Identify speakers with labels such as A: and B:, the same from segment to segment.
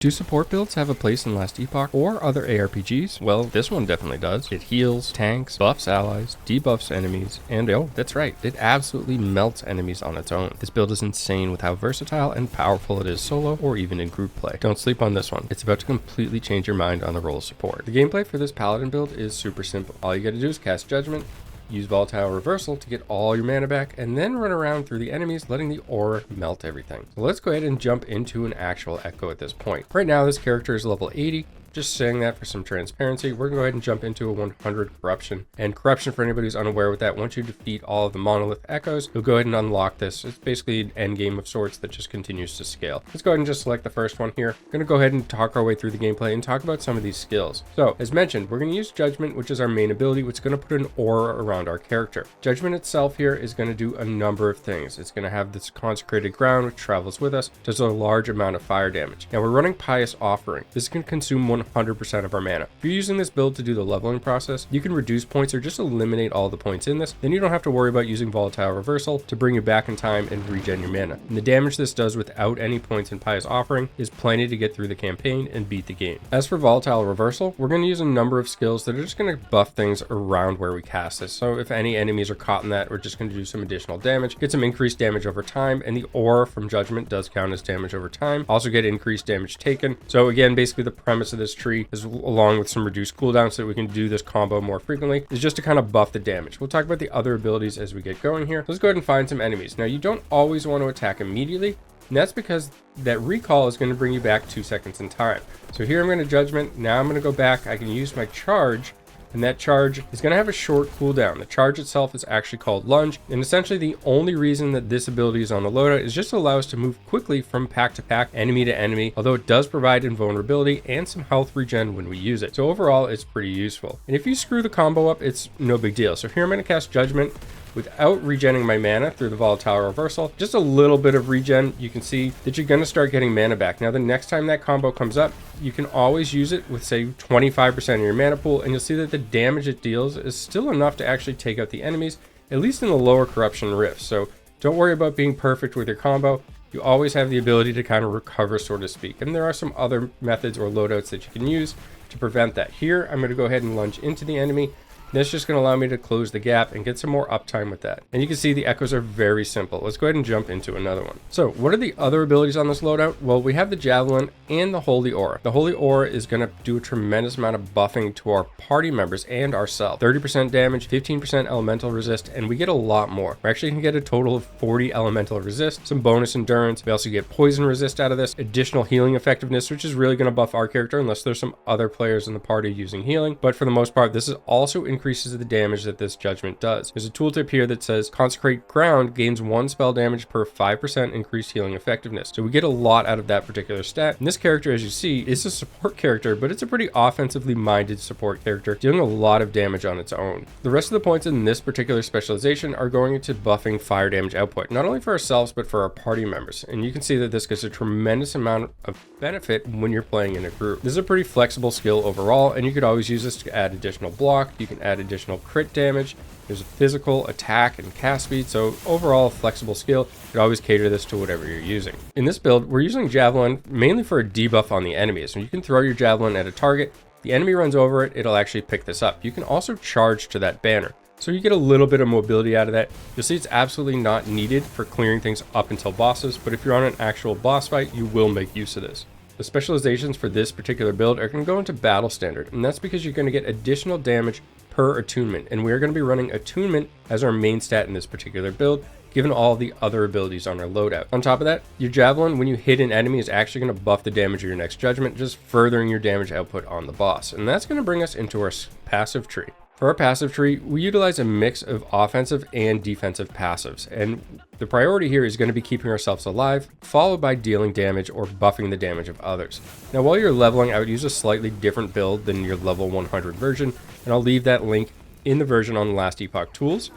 A: Do support builds have a place in Last Epoch or other ARPGs? Well, this one definitely does. It heals, tanks, buffs allies, debuffs enemies, and oh, that's right, it absolutely melts enemies on its own. This build is insane with how versatile and powerful it is solo or even in group play. Don't sleep on this one. It's about to completely change your mind on the role of support. The gameplay for this Paladin build is super simple. All you gotta do is cast Judgment, use Volatile Reversal to get all your mana back, and then run around through the enemies, letting the aura melt everything. So let's go ahead and jump into an actual Echo at this point. Right now, this character is level 80. Just saying that for some transparency, we're going to go ahead and jump into a 100 Corruption. And Corruption, for anybody who's unaware with that, once you defeat all of the Monolith Echoes, you'll go ahead and unlock this. It's basically an end game of sorts that just continues to scale. Let's go ahead and just select the first one here. I'm going to go ahead and talk our way through the gameplay and talk about some of these skills. So, as mentioned, we're going to use Judgment, which is our main ability, which is going to put an aura around our character. Judgment itself here is going to do a number of things. It's going to have this consecrated ground, which travels with us, does a large amount of fire damage. Now, we're running Pious Offering. This can consume 100% of our mana. If you're using this build to do the leveling process, you can reduce points or just eliminate all the points in this. Then you don't have to worry about using Volatile Reversal to bring you back in time and regen your mana. And the damage this does without any points in Pious Offering is plenty to get through the campaign and beat the game. As for Volatile Reversal, we're going to use a number of skills that are just going to buff things around where we cast this. So if any enemies are caught in that, we're just going to do some additional damage, get some increased damage over time, and the aura from Judgment does count as damage over time. Also get increased damage taken. So again, basically the premise of this tree is, along with some reduced cooldowns so that we can do this combo more frequently, is just to kind of buff the damage. We'll talk about the other abilities as we get going here. Let's go ahead and find some enemies. Now, you don't always want to attack immediately, and that's because that recall is going to bring you back 2 seconds in time. So here I'm going to Judgment. Now I'm going to go back. I can use my charge, and that charge is going to have a short cooldown. The charge itself is actually called Lunge, and essentially the only reason that this ability is on the loadout is just to allow us to move quickly from pack to pack, enemy to enemy, although it does provide invulnerability and some health regen when we use it. So overall, it's pretty useful. And if you screw the combo up, it's no big deal. So here I'm going to cast Judgment without regenning my mana through the Volatile Reversal. Just a little bit of regen. You can see that you're going to start getting mana back. Now, the next time that combo comes up, you can always use it with, say, 25% of your mana pool, and you'll see that the damage it deals is still enough to actually take out the enemies, at least in the lower Corruption rifts. So don't worry about being perfect with your combo. You always have the ability to kind of recover, so to speak. And there are some other methods or loadouts that you can use to prevent that. Here, I'm going to go ahead and lunge into the enemy. That's just going to allow me to close the gap and get some more uptime with that. And you can see the echoes are very simple. Let's go ahead and jump into another one. So what are the other abilities on this loadout? Well, we have the Javelin and the Holy Aura. The Holy Aura is going to do a tremendous amount of buffing to our party members and ourselves. 30% damage, 15% elemental resist, and we get a lot more. We actually can get a total of 40 elemental resist, some bonus endurance. We also get poison resist out of this, additional healing effectiveness, which is really going to buff our character unless there's some other players in the party using healing. But for the most part, this is also increases the damage that this Judgment does. There's a tooltip here that says Consecrate Ground gains 1 spell damage per 5% increased healing effectiveness. So we get a lot out of that particular stat. And this character, as you see, is a support character, but it's a pretty offensively minded support character, dealing a lot of damage on its own. The rest of the points in this particular specialization are going into buffing fire damage output, not only for ourselves, but for our party members. And you can see that this gives a tremendous amount of benefit when you're playing in a group. This is a pretty flexible skill overall, and you could always use this to add additional block. You can add additional crit damage. There's a physical, attack, and cast speed, so overall a flexible skill. You could always cater this to whatever you're using. In this build, we're using Javelin mainly for a debuff on the enemy. So you can throw your Javelin at a target, the enemy runs over it, it'll actually pick this up. You can also charge to that banner. So you get a little bit of mobility out of that. You'll see it's absolutely not needed for clearing things up until bosses, but if you're on an actual boss fight, you will make use of this. The specializations for this particular build are going to go into Battle Standard, and that's because you're going to get additional damage per attunement, and we're going to be running attunement as our main stat in this particular build, given all the other abilities on our loadout. On top of that, your Javelin, when you hit an enemy, is actually going to buff the damage of your next Judgment, just furthering your damage output on the boss. And that's going to bring us into our passive tree. For our passive tree, we utilize a mix of offensive and defensive passives, and the priority here is going to be keeping ourselves alive, followed by dealing damage or buffing the damage of others. Now, while you're leveling, I would use a slightly different build than your level 100 version, and I'll leave that link in the version on the Last Epoch tools.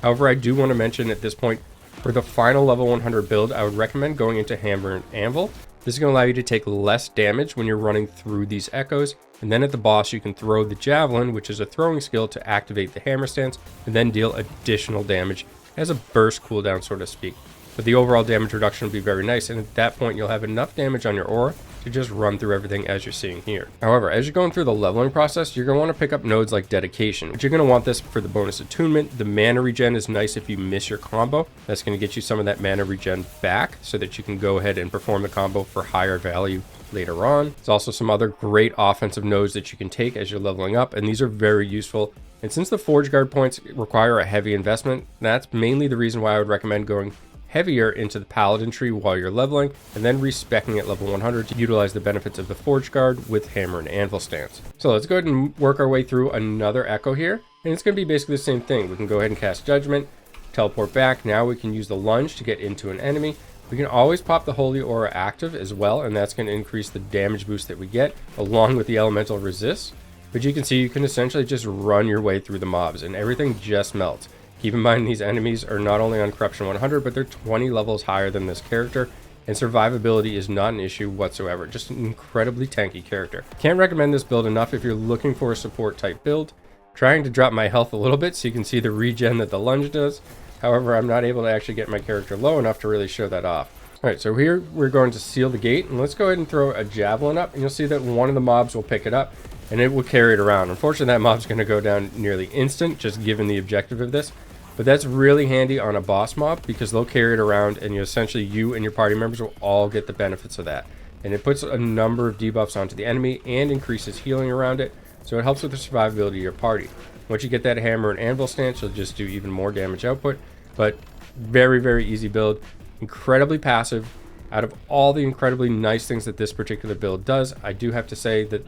A: However, I do want to mention at this point, for the final level 100 build, I would recommend going into Hammer and Anvil. This is going to allow you to take less damage when you're running through these echoes, and then at the boss you can throw the Javelin, which is a throwing skill to activate the hammer stance, and then deal additional damage as a burst cooldown, so to speak. But the overall damage reduction will be very nice, and at that point you'll have enough damage on your aura to just run through everything as you're seeing here. However, as you're going through the leveling process, you're going to want to pick up nodes like Dedication, but you're going to want this for the bonus attunement. The mana regen is nice if you miss your combo. That's going to get you some of that mana regen back so that you can go ahead and perform the combo for higher value later on. There's also some other great offensive nodes that you can take as you're leveling up, and these are very useful. And since the Forge Guard points require a heavy investment, that's mainly the reason why I would recommend going heavier into the Paladin tree while you're leveling, and then respecking at level 100 to utilize the benefits of the Forge Guard with Hammer and Anvil stance. So let's go ahead and work our way through another Echo here, and it's going to be basically the same thing. We can go ahead and cast Judgment, teleport back. Now we can use the Lunge to get into an enemy. We can always pop the Holy Aura active as well, and that's going to increase the damage boost that we get, along with the Elemental Resist. But you can see you can essentially just run your way through the mobs, and everything just melts. Keep in mind these enemies are not only on Corruption 100, but they're 20 levels higher than this character, and survivability is not an issue whatsoever. Just an incredibly tanky character. Can't recommend this build enough if you're looking for a support type build. Trying to drop my health a little bit so you can see the regen that the Lunge does. However, I'm not able to actually get my character low enough to really show that off. Alright, so here we're going to seal the gate, and let's go ahead and throw a Javelin up, and you'll see that one of the mobs will pick it up, and it will carry it around. Unfortunately, that mob's going to go down nearly instant, just given the objective of this. But that's really handy on a boss mob because they'll carry it around, and you and your party members will all get the benefits of that. And it puts a number of debuffs onto the enemy and increases healing around it, so it helps with the survivability of your party. Once you get that Hammer and Anvil stance, you'll just do even more damage output. But very, very easy build. Incredibly passive. Out of all the incredibly nice things that this particular build does, I do have to say that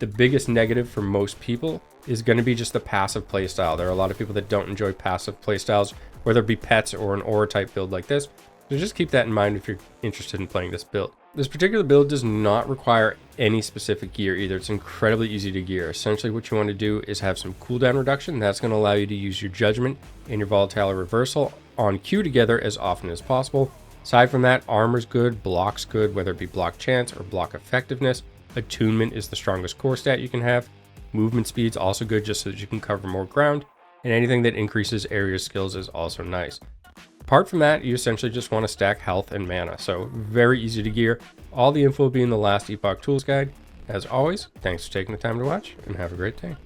A: the biggest negative for most people is going to be just the passive playstyle. There are a lot of people that don't enjoy passive playstyles, whether it be pets or an aura type build like this. So just keep that in mind if you're interested in playing this build. This particular build does not require any specific gear either. It's incredibly easy to gear. Essentially what you want to do is have some cooldown reduction. That's going to allow you to use your Judgment and your Volatile Reversal on cue together as often as possible. Aside from that, armor's good, block's good, whether it be block chance or block effectiveness. Attunement is the strongest core stat you can have. Movement speed's also good just so that you can cover more ground. And anything that increases area skills is also nice. Apart from that, you essentially just want to stack health and mana. So very easy to gear. All the info will be in the last Epoch Tools Guide. As always, thanks for taking the time to watch and have a great day.